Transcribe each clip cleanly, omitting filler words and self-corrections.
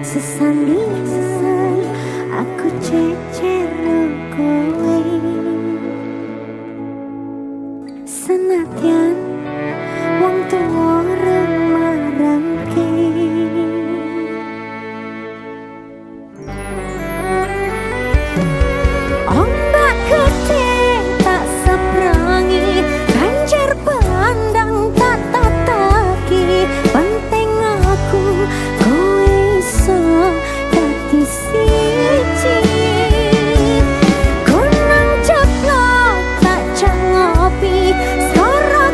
Sesandi aku cecer kowe, senadyan wong tuwa remarangke. Ombak gede tak sebrangi, banjir bandang tak tataki, penting aku kowe iso dadi siji. Gunung jeblok tak jak ngopi, skoro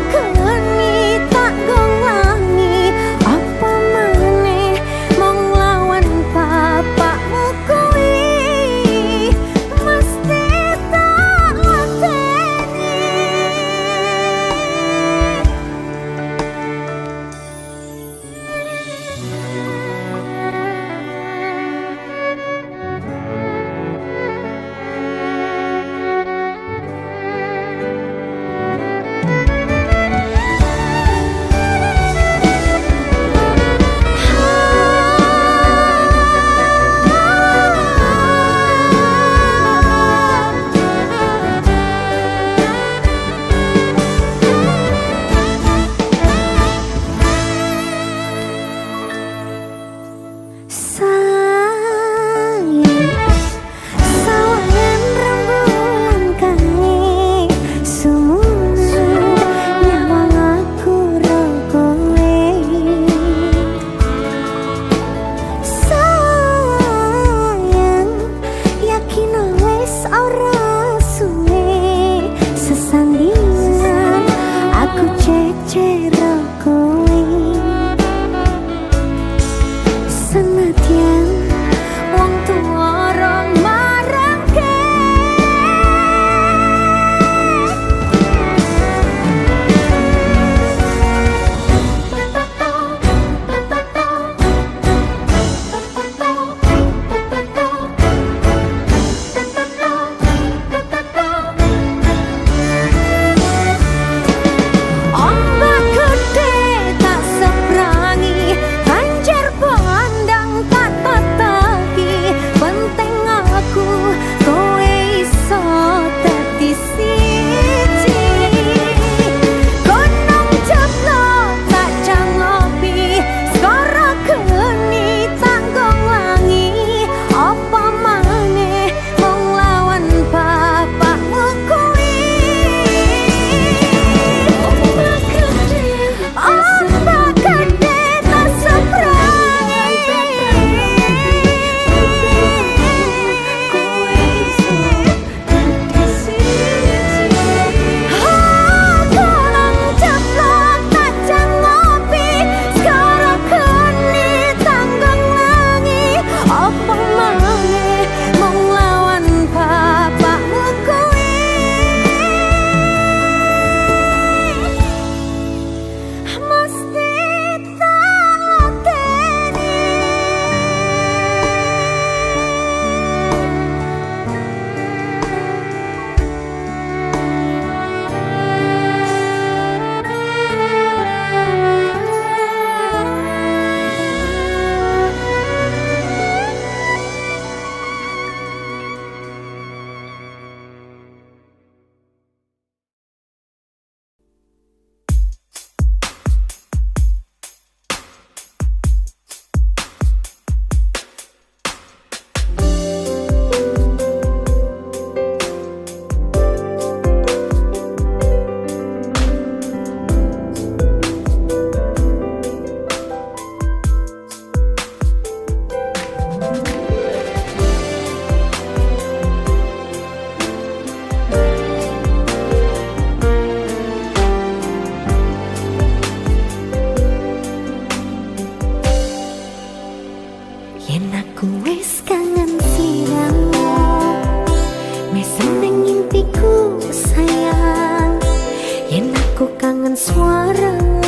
Aku kangen suaramu,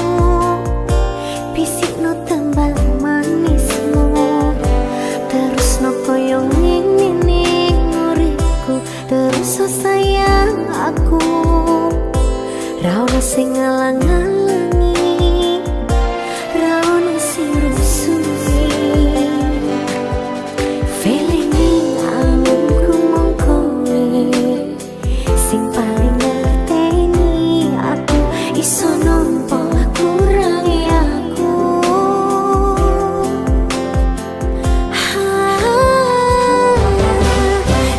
bisikno tembang manismu, terus no koyo ngene ning uriku, terus so sayang aku. Ra ono sing ngalang-alangi, ra ono sing rusui. Feeling ning angunku mung kowe sing paling ngerteni aku, iso nampa kurangi aku.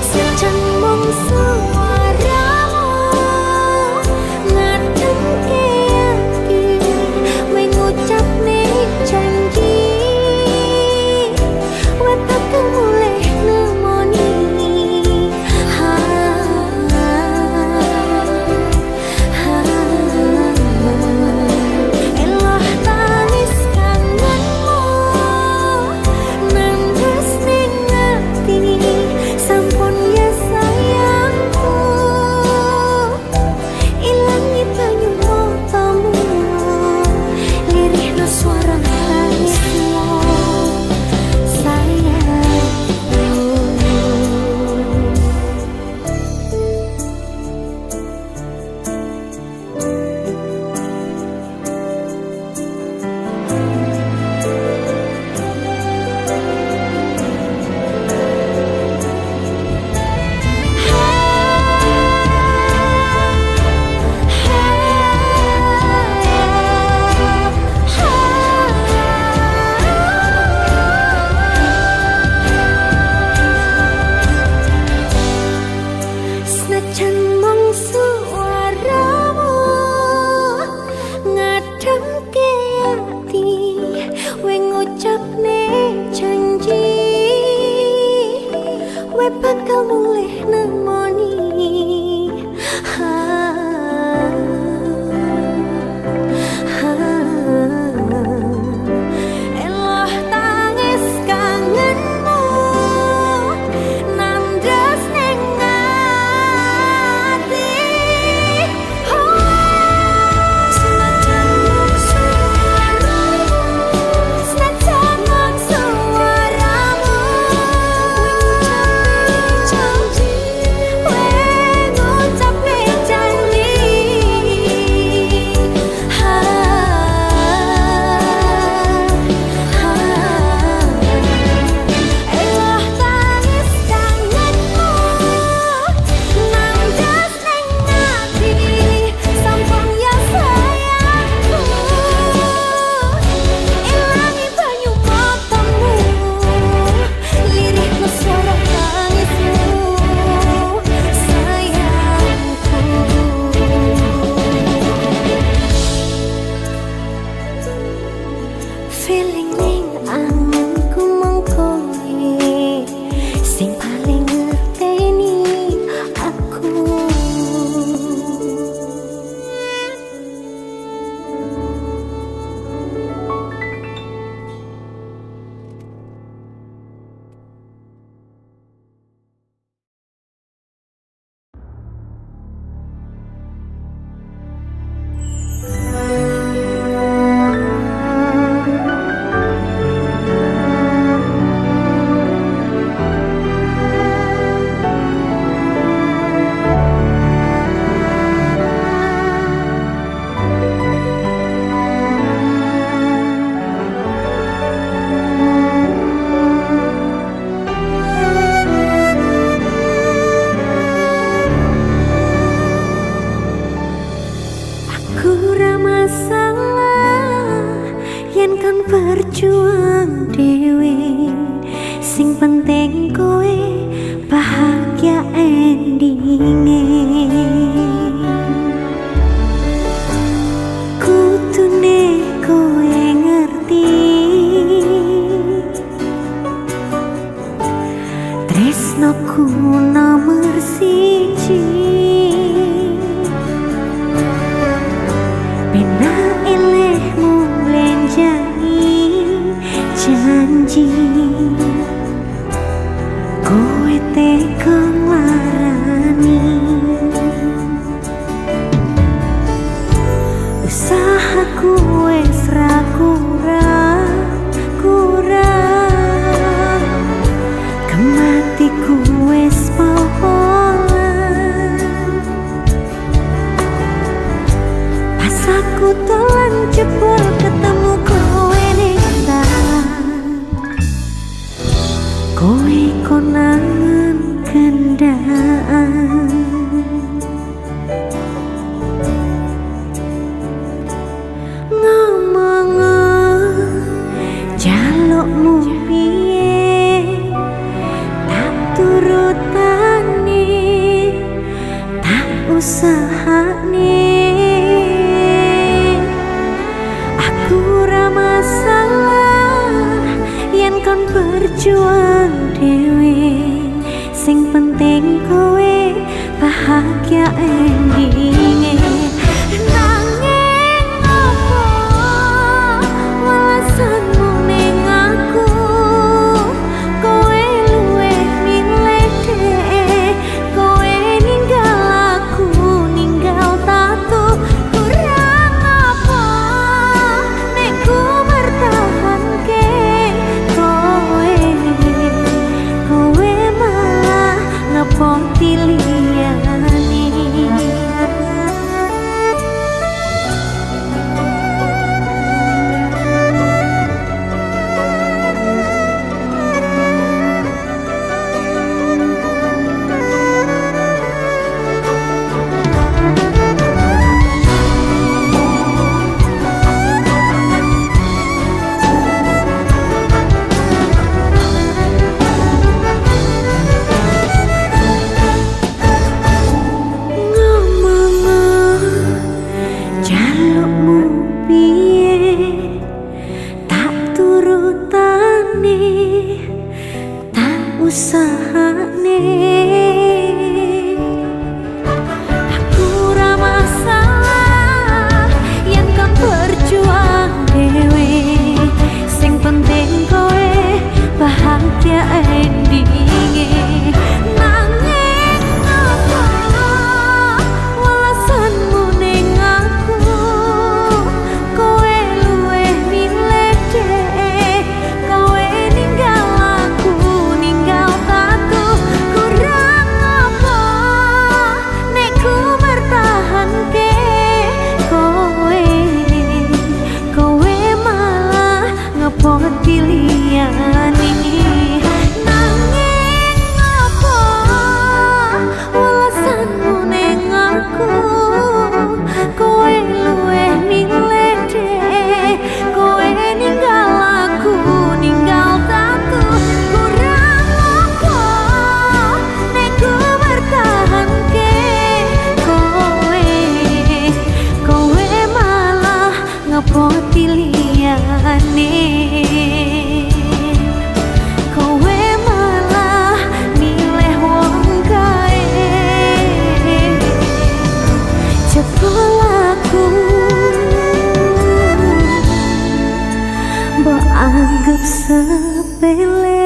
Sejan mung suaramu ngademke ati, mengucapne janji wetok mulih nemoni. Eloh tangis kangenmu nandhas ning ati, sampun ya sayangku, ilangi banyu matamu, lirihno suara tangismu, sayangku. Senajan mung suaramu ngademke ati, we ngucapne janji we bakal mulih nemoni. Eloh tangis kangenmu nandhas ning ati. Senajan mung suaramu, senajan mung suaramu, we ngucapne janji, Eloh tangis kangenmu nandhas ning ati, sampun ya sayangku, ilangi banyu matamu, lirihno suara tangismu, sayangku. Feeling ning anganku mung kowe sing paling ngerteni aku. Aku ra masalah yen kan berjuang dhewe, sing penting kowe bahagia endinge. Kudune kowe ngerti tresnoku nomor siji. Bena elehmu lenjani janji, kowe tega marani. Usahaku wis ra kurang, kematiku wis poholan. Pas aku telan jebul ketemu kowe ning dalan, kowe konangan kendaan. Jalukmu piye tak turutane, tak usahane. Aku ora masalah yen kon berjuang dhewe, sing penting kowe bahagia endinge. Nanging apa walasanmu ning aku, kowe luwih milih dhek, kowe ninggal aku, ninggal tatu. Kurang apa nek ku mertahanke kowe, kowe malah ngepoti liyane. Jalukmu piye tak turutane, tak usahane. Aku ora masalah yen kon berjuang dhewe, sing penting kowe bahagia endinge. Nanging apa walasanmu ning aku, kowe luwih milih dhek, kowe ninggal aku, ninggal tatu. Kurang apa nek ku mertahanke kowe, kowe malah ngepoti liyane. Nanging apa walasanmu ning aku, kowe luwih milih dhek, kowe ninggal aku, ninggal tatu. Kurang apa nek ku mertahanke kowe, kowe malah ngepoti liyane. Kowe malah milih wong kae, jebul aku mbok anggap sepele.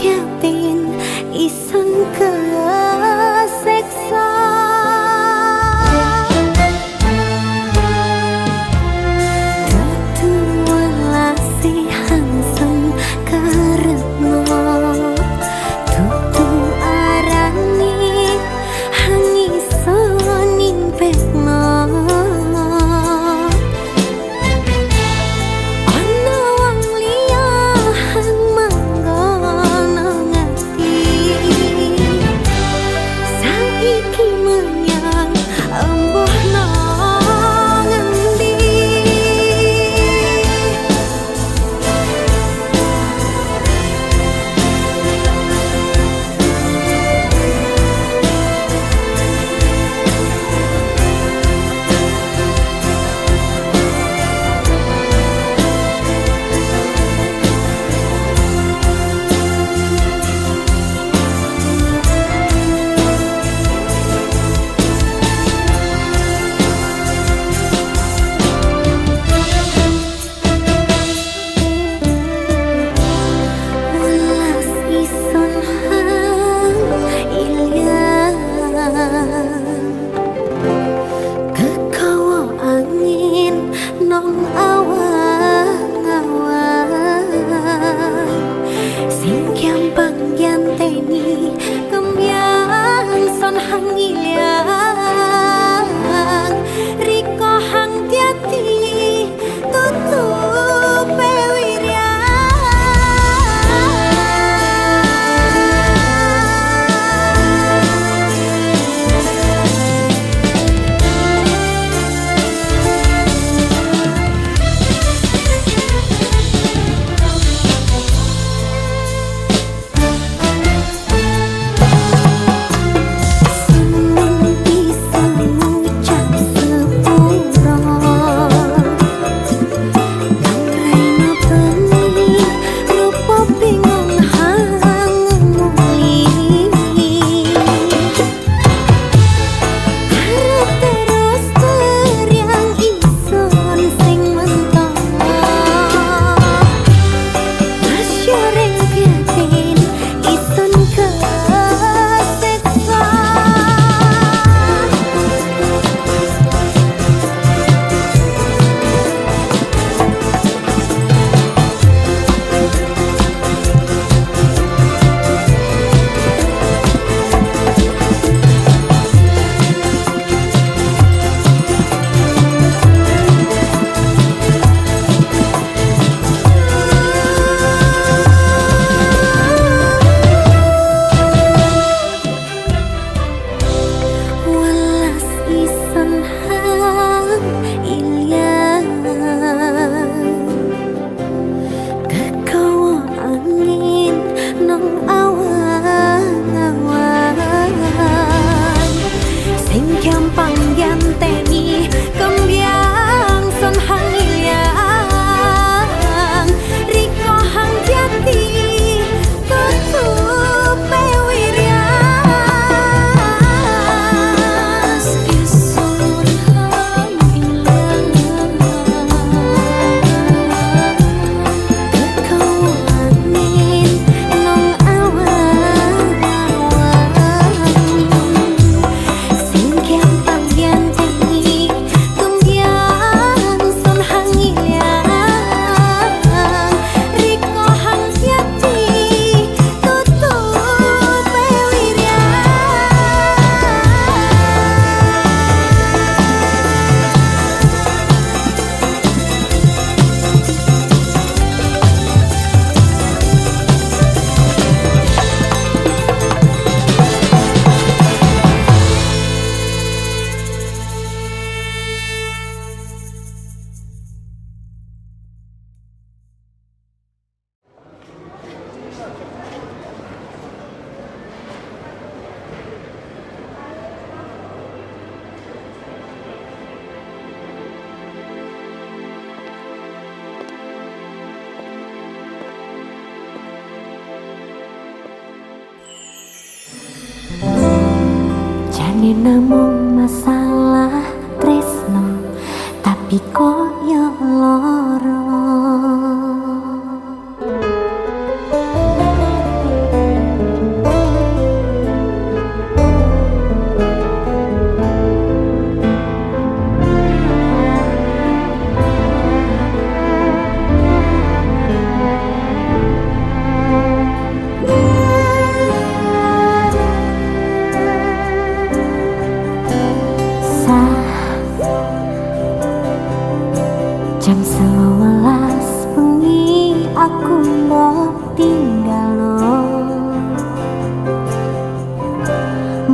yakin ison keseksa. Jane namung masalah tresno, tapi koyo loro.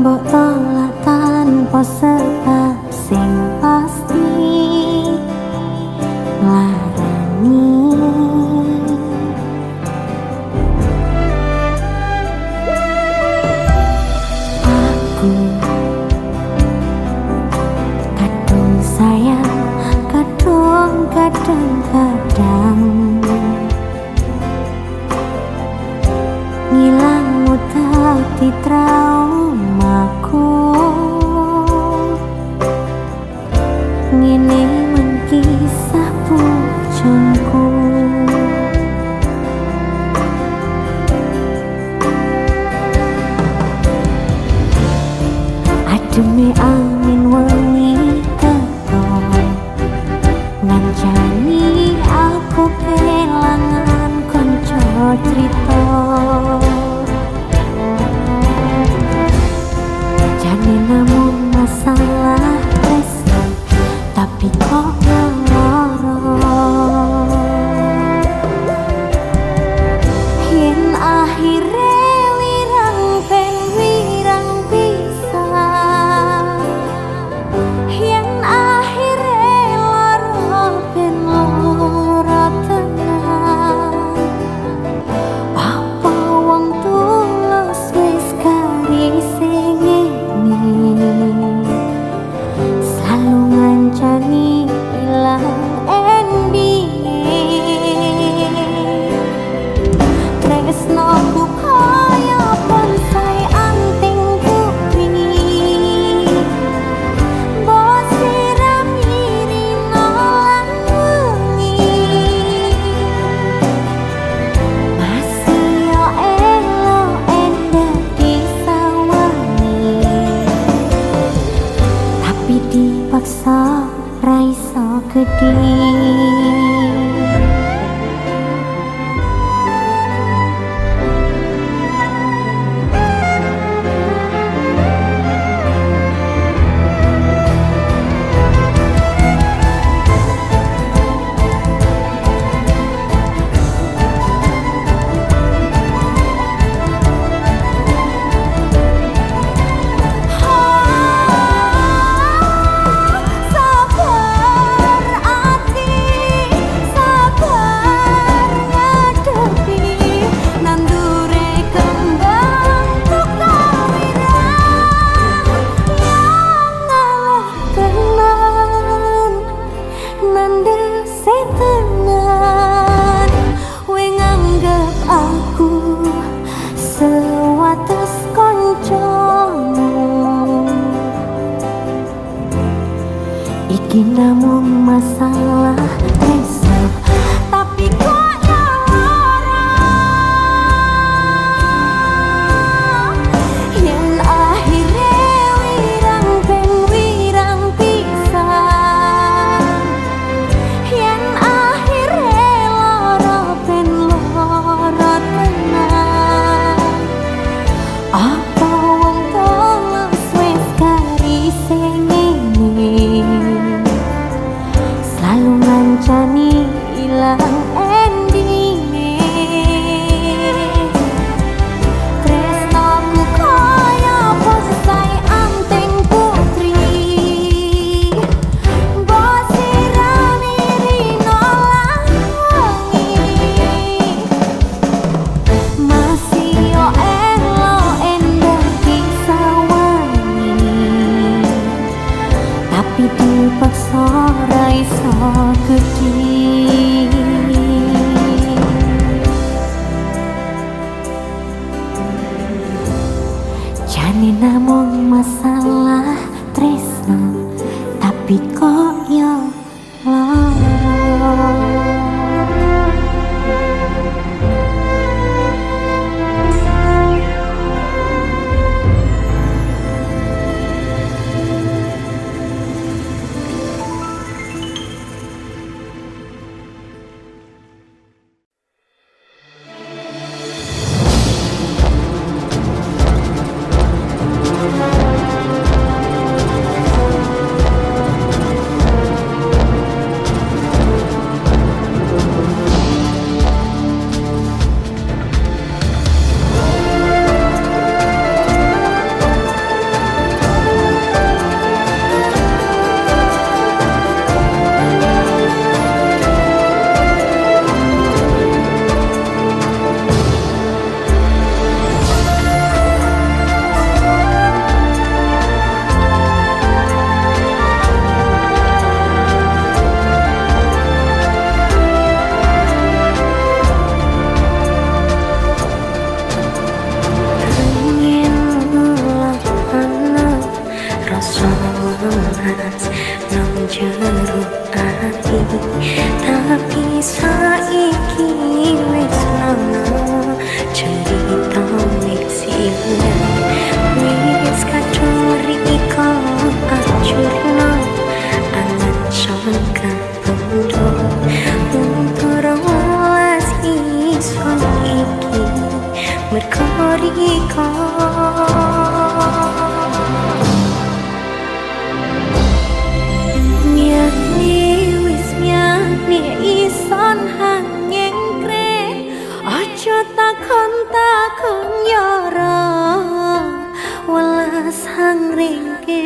mbok tolak tanpa sebab sing pasti nglarani. Aku kadung sayang, kadung kadang-kadang ngilang mutati traumaku. Ngene men kisah pucungku. Ademe angin wengi teko ngancani aku kelangan konco cerita. Jane namun masalah rasa, tapi kok loro. Yen akhire wirang pen wirang pisah, yen akhire loro pen loro tenan. Apa wong tulus wis karise ngene, selalu ngancani ilang endinge. Tresnoku kaya bonsai anting putri, mbok siram irina lan wengi. Masih yo elo endah disawangi, tapi dipaksa ra iso gedhi. Sabar ati, sabar ngadepi nandure kembang tukawirang. Yang ngalah tenan, nandese tenan, we nganggep aku sewates koncomu. Iki namung masalah rasa, tapi kok ya lara. Yen akhire wirang pen wirang pisah, yen akhire loro pen loro tenan. Apa wong tulus wis karise ngene, selalu ngancani ilang endinge. Tresnoku kaya bonsai anting putri, mbok siram irina lan wengi. Masih yo elo endah disawangi, tapi dipaksa ra iso gedhi. Jane namung masalah tresno, tapi kok yo lara. Nyakni wis nyakni ison hanyengkre aja takon yara welas hangringke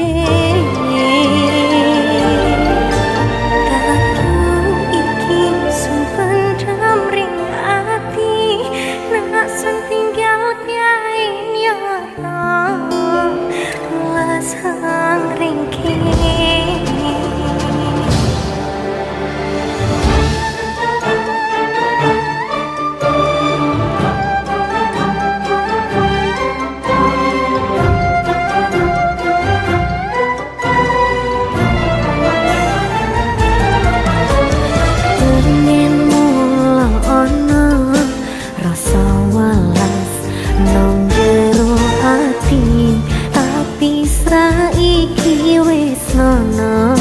iki wis nono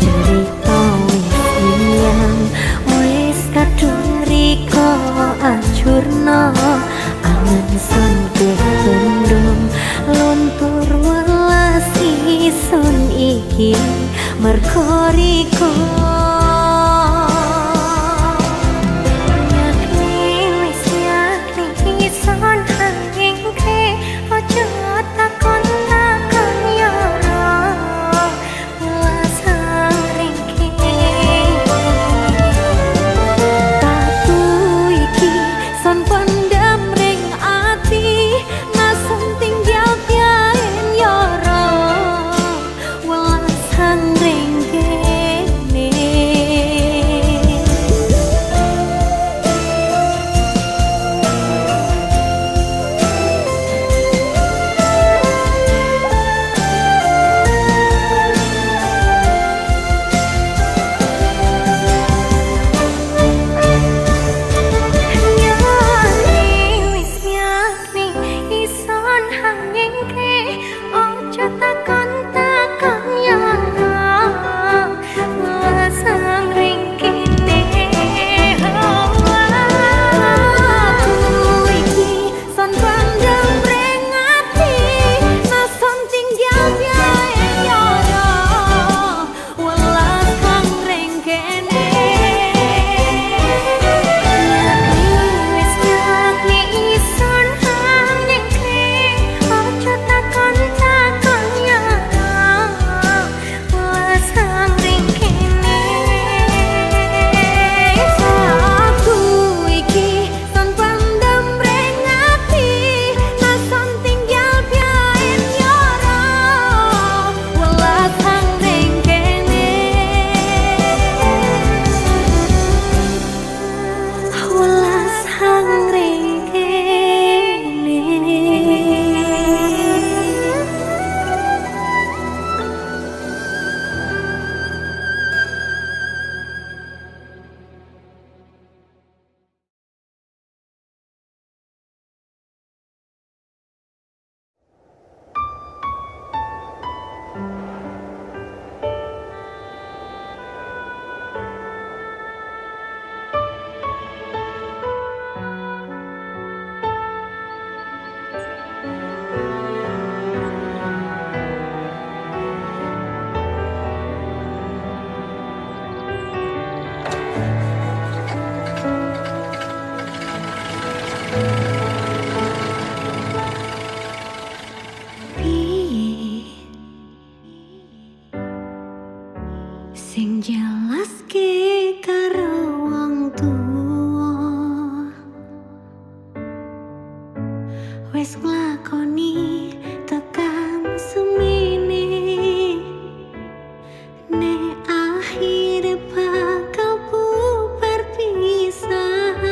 cerita wis iyang wis kadung riko acurno angen sun gendong luntur welas ison iki merko riko sing jelas ke karo wong tuwa wis nglakoni tekan semene nek akhir bakal bubar pisahan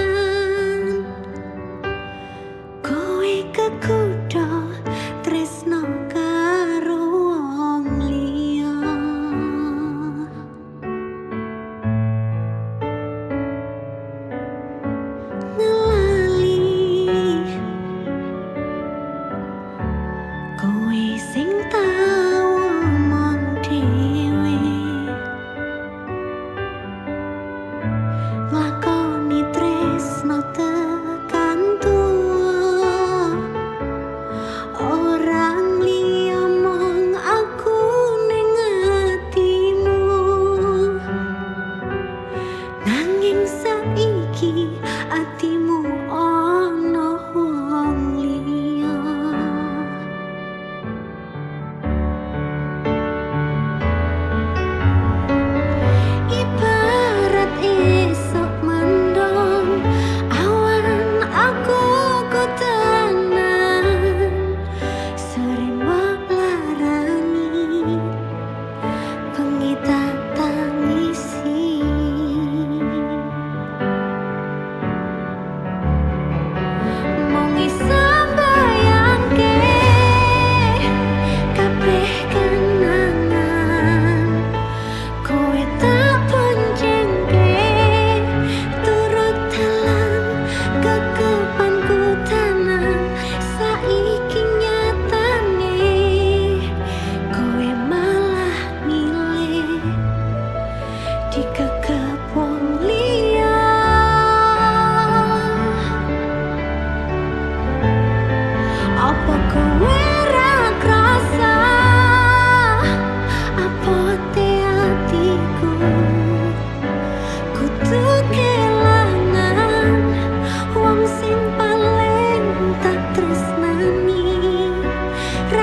kowe kekudo tresno karo wong liya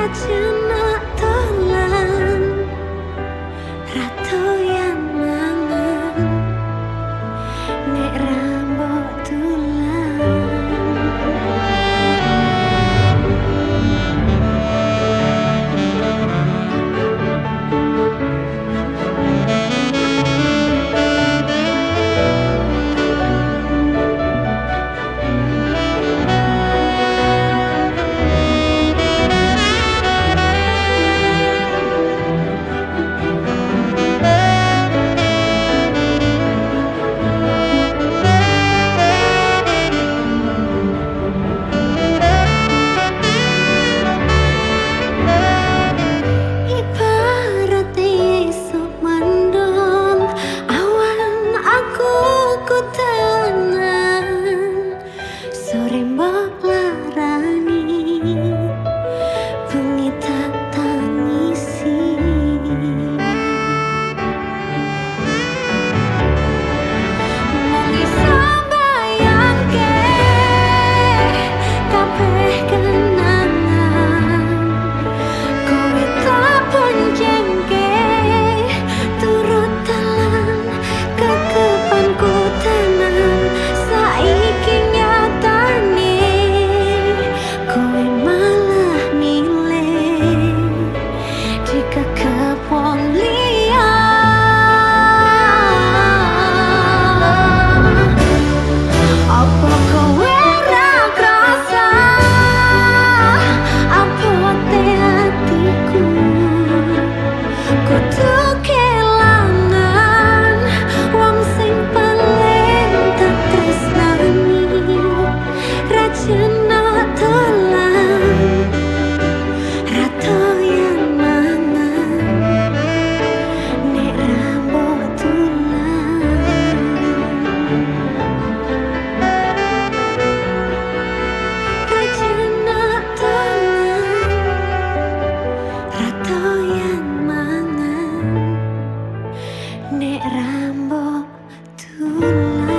racuna tolan rato yang mangan nek rambok tulan. Nek rambok tulan.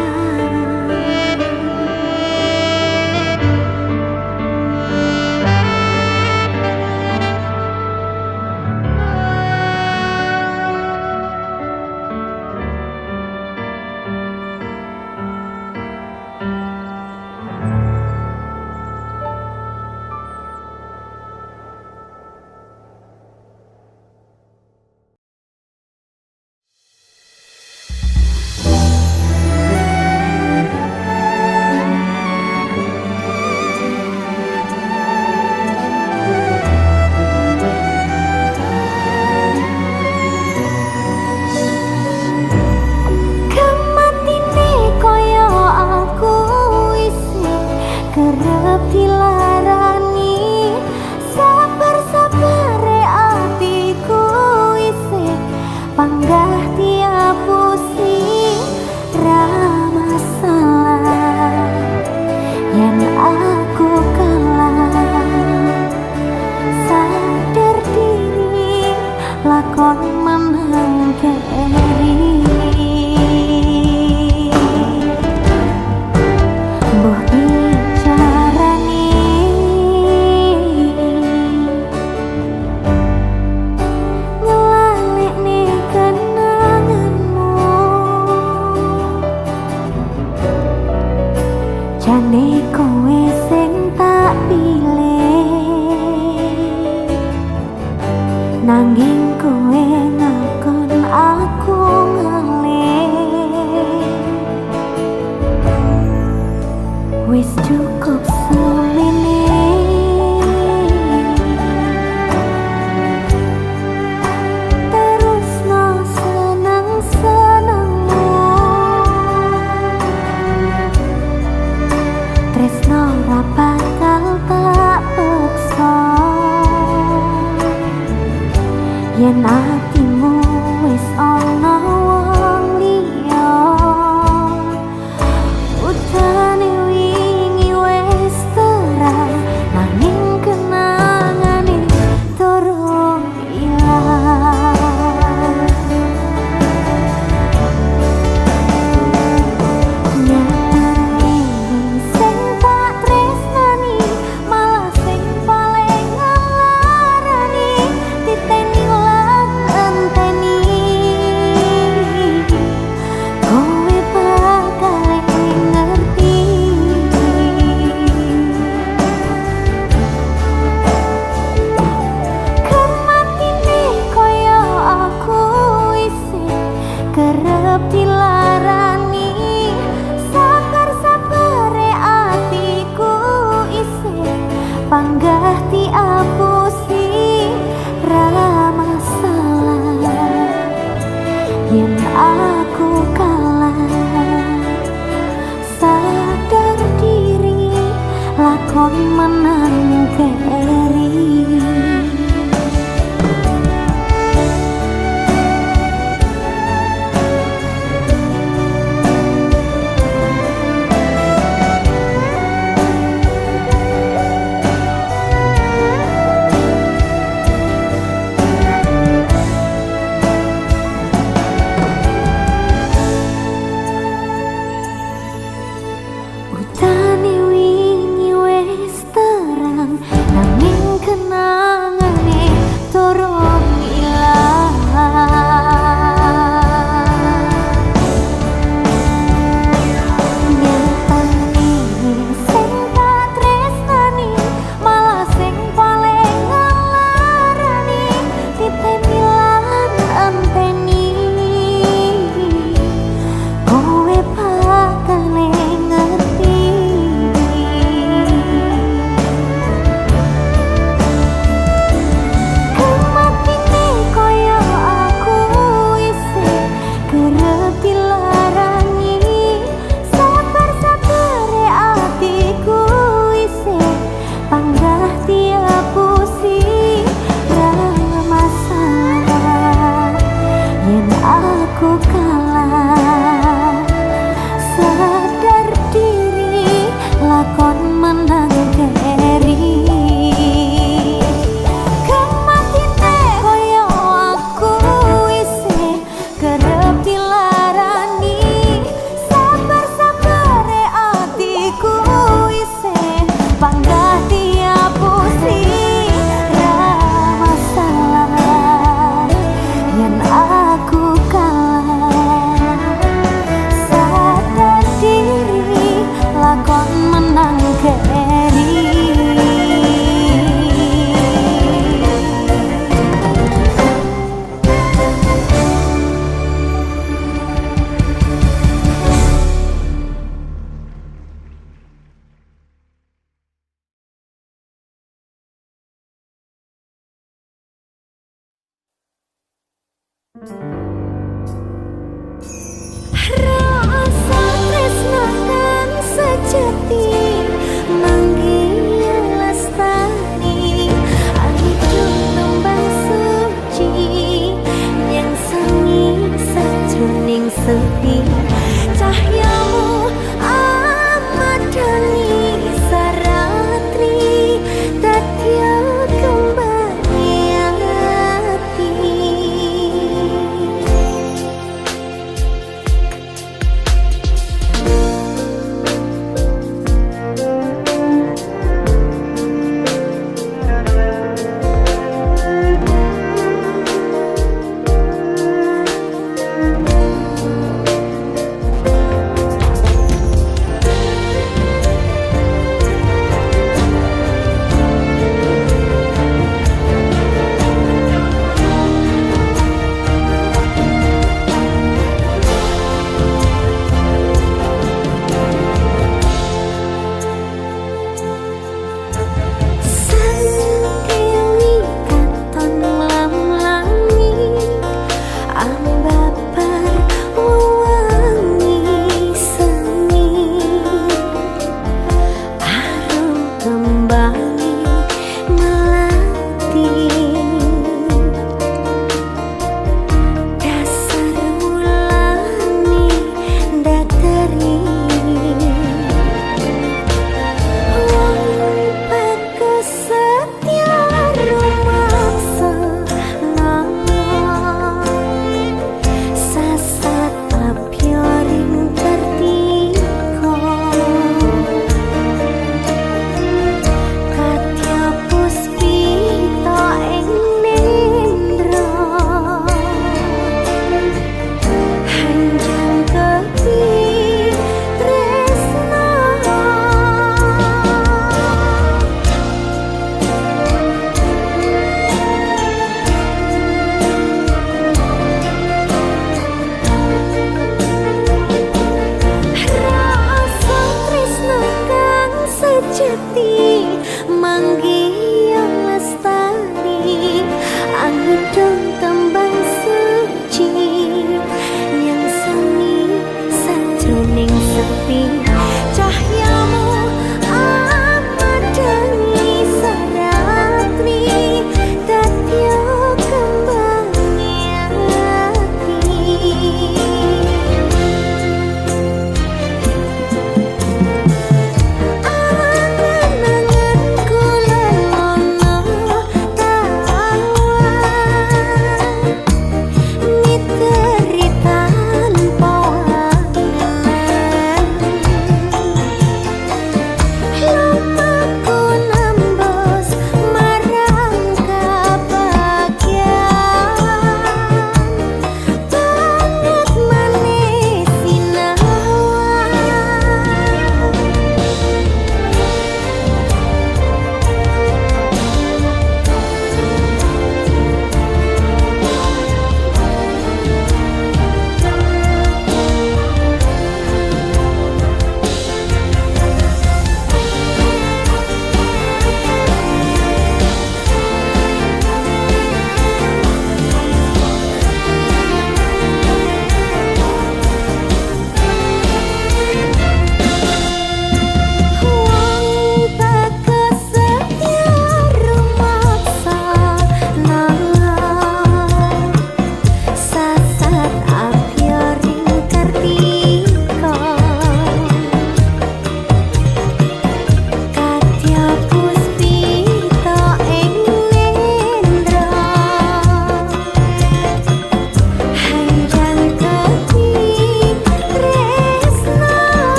Jane kowe sing tak pilih, nanging kowe ngakon aku ngelih. Wis cukup semene, terusno seneng-senengmu. Tresno ra bakal tak peksa yen atimu wis ana wong liya. Utane wingi wis terang, nanging kenangane durung ilang. Nyatane sing tak tresnani malah sing paling ngelarani. Rasa tresna kang sejati manggil lestari ahidup tembang suci yang seni sajroning sepi cahyamu amat dani saratri dadya kembali hati.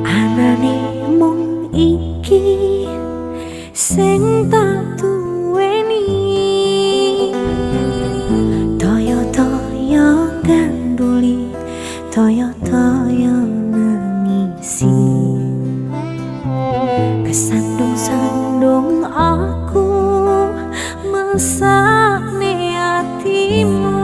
Anane mung iki sing tak duweni, toyo-toyo ganduli, toyo-toyo nangisi, kesandung-sandung aku mesakne atimu.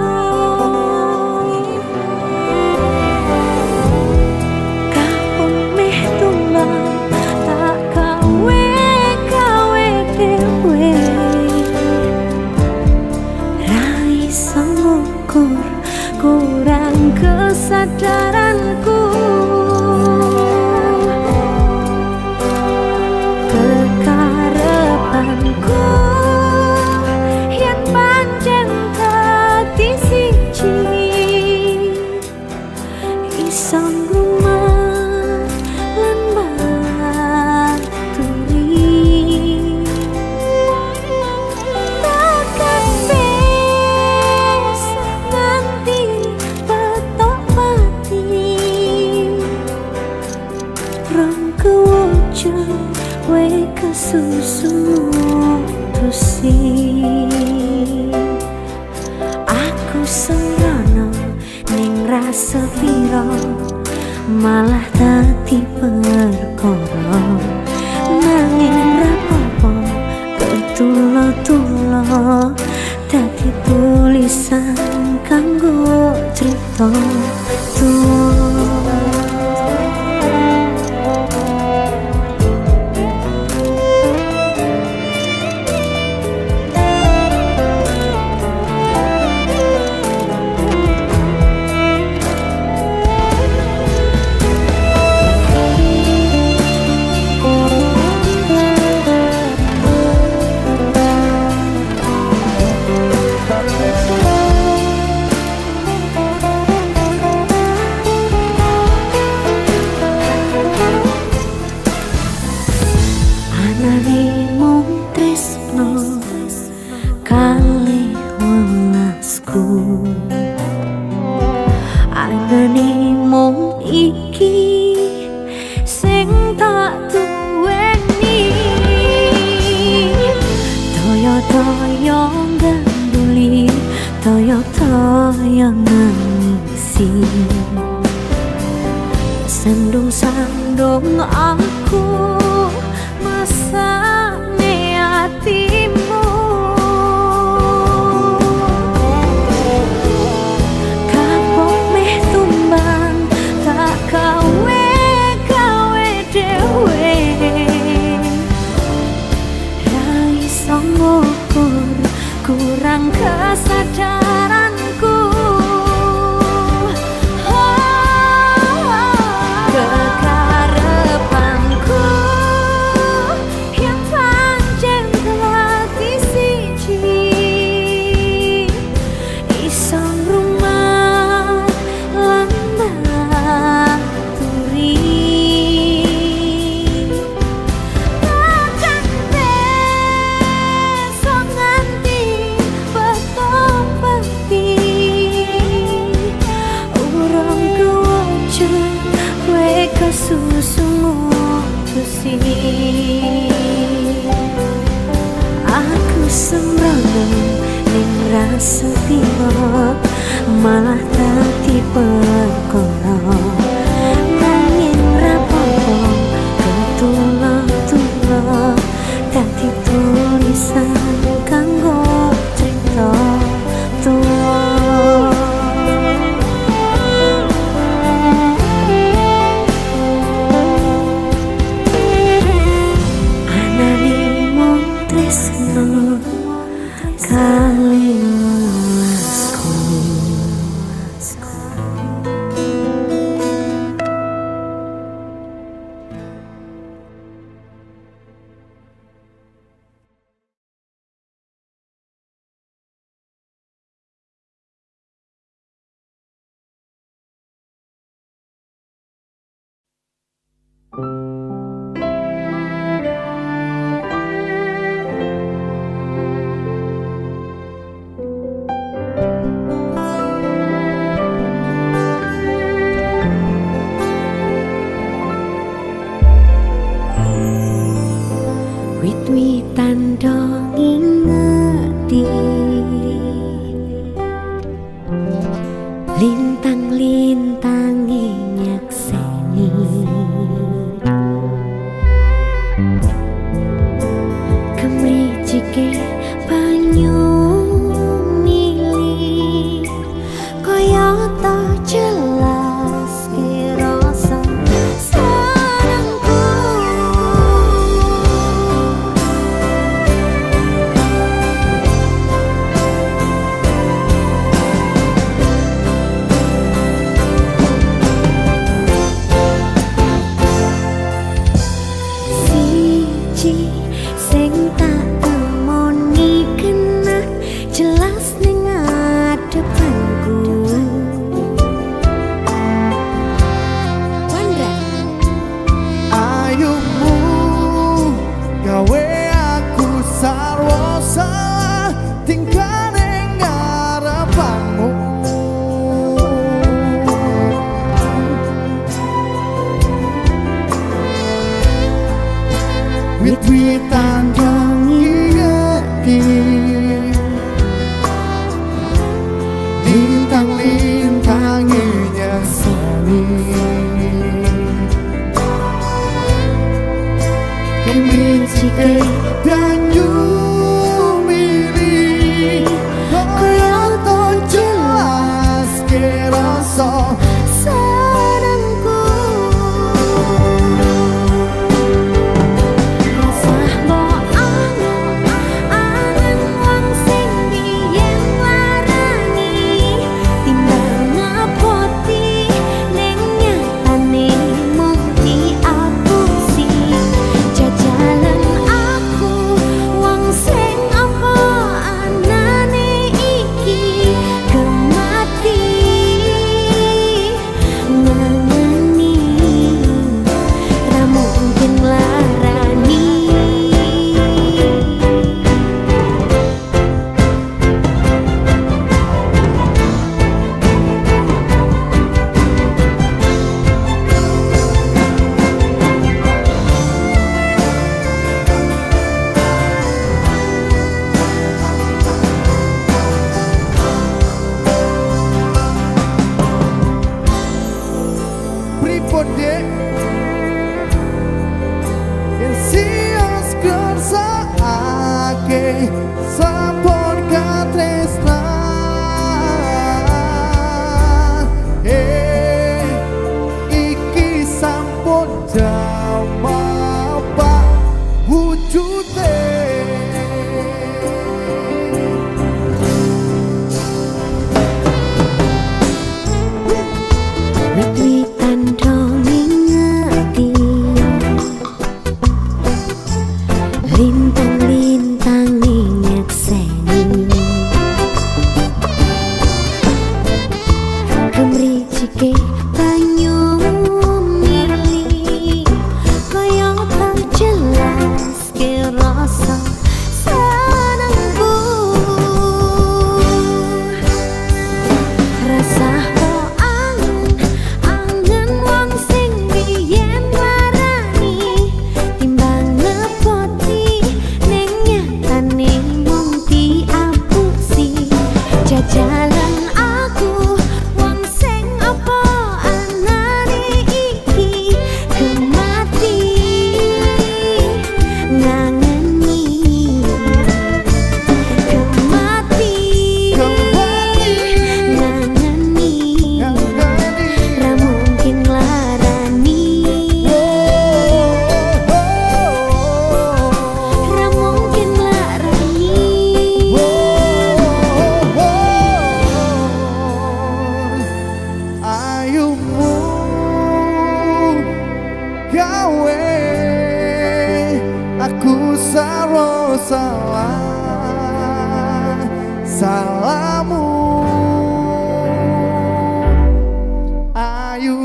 Kurang kesadaranku, kekarepanku yang pancen dadi siji, iso ngrumat lan baturi. We kesusu mutusi, aku sembrono ning rasa piro, malah dadi perkara. Nanging rapopo ketulo-tulo dadi tulisan kanggo crita tuwa. Anane mung tresno kalih welasku, anane mung iki sing tak duweni, toyo-toyo ganduli, toyo-toyo nangisi, sandung-sandung aku mesakne atimu. Kapok meh tumbang tak gawe dhewe, ra iso ngukur kurang kesadaranku. Susu mutusi, aku sembrono ning rasa piro, malah dadi perkara. Nanging rapopo ketulo-tulo dadi tulisan kanggo crita tuwa. Kalih welasku. Wit-witan do ngingeti lintang-lintange nyakseni kemricike banyu mili kaya ta jelas kerasa sarangku siji sing tak temoni kena jelas ning ngadepanku Wandra ayumu gawe aku sarwa salah tingkah ning ngarepanmu wit-witan kang ngingeti lintang-lintange nyakseni kemricike banyu mili kaya to jelas kerasa sarangku rasah mbok angen wong sing biyen warani timbang ngepoti ning nyatane mung diapusi jajalan aku wong sing apa anane iki kemati ngangeni ra mungkin larani pripun dek yen sios kersakake sampun katresnan iki sampun jamapak wujude wit-witan do ngingeti lintang-lintange nyakseni kemricike banyu mili kaya ta jelas kerasa sarangku rasah kok angen wong sing biyen warani timbang ngepoti ning nyatane mung diapusi jajalan aku wong sing apa anane iki kemati ngangeni kemati ngangeni ra mungkin larani ra mungkin larani ayumu gawe aku sarwa salah salahmu ayu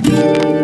Yesus.